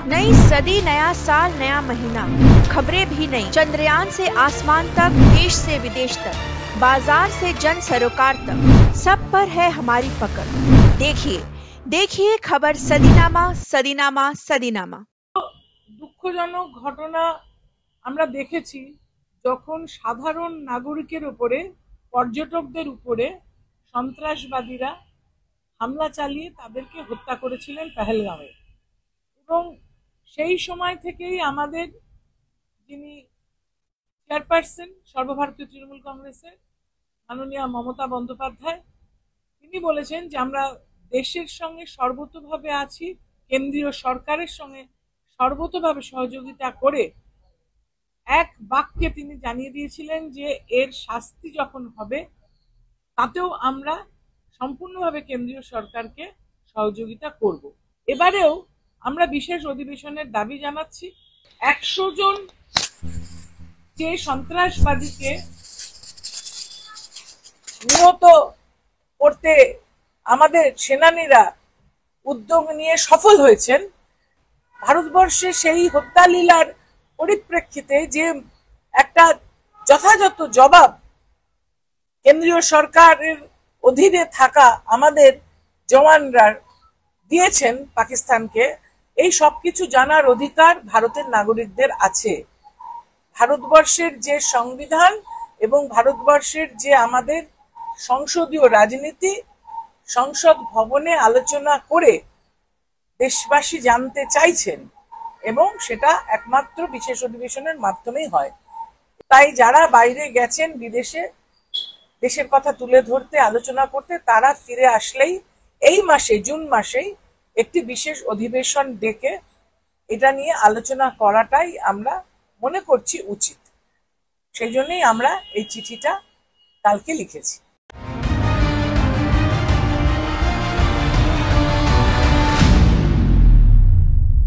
नई सदी, नया साल, नया महीना, खबरें भी नई। चंद्रयान से आसमान तक, देश से विदेश तक, बाजार से जन सरोकार तक, सब पर है हमारी पकड़। देखिए देखिए खबर सदीनामा सदीनामा सदीनामा। দুঃখজনক ঘটনা আমরা দেখেছি যখন সাধারণ নাগরিকের উপরে, পর্যটকদের উপরে সন্ত্রাসবাদীরা হামলা চালিয়ে তাদেরকে হত্যা করেছিলেন পেহেলগাঁওয়ে। এবং সেই সময় থেকেই আমাদের যিনি চেয়ারপারসন সর্বভারতীয় তৃণমূল কংগ্রেসের মাননীয় মমতা বন্দ্যোপাধ্যায়, তিনি বলেছেন যে আমরা দেশের সঙ্গে সর্বতোভাবে আছি, কেন্দ্রীয় সরকারের সঙ্গে সর্বতোভাবে সহযোগিতা করে এক বাক্যে তিনি জানিয়ে দিয়েছিলেন যে এর শাস্তি যখন হবে তাতেও আমরা সম্পূর্ণভাবে কেন্দ্রীয় সরকারকে সহযোগিতা করব। এবারেও আমরা বিশেষ অধিবেশনের দাবি জানাচ্ছি। 100 জন যে সন্ত্রাসবাদীকে নিহত করতে আমাদের সেনানীরা উদ্যোগ নিয়ে সফল হয়েছেন, ভারতবর্ষে সেই হত্যা লীলার পরিপ্রেক্ষিতে যে একটা যথাযথ জবাব কেন্দ্রীয় সরকারের অধীনে থাকা আমাদের জওয়ানরা দিয়েছেন পাকিস্তানকে, এই সবকিছু জানার অধিকার ভারতের নাগরিকদের আছে। ভারতবর্ষের যে সংবিধান এবং ভারতবর্ষের যে আমাদের সংসদীয় রাজনীতি, সংসদ ভবনে আলোচনা করে দেশবাসী জানতে চাইছেন এবং সেটা একমাত্র বিশেষ অধিবেশনের মাধ্যমেই হয়। তাই যারা বাইরে গেছেন বিদেশে দেশের কথা তুলে ধরতে, আলোচনা করতে, তারা ফিরে আসলেই এই মাসে, জুন মাসেই একটি বিশেষ অধিবেশন ডেকে এটা নিয়ে আলোচনা করাটাই আমরা মনে করছি উচিত। সেই জন্যই আমরা এই চিঠিটা কালকে লিখেছি।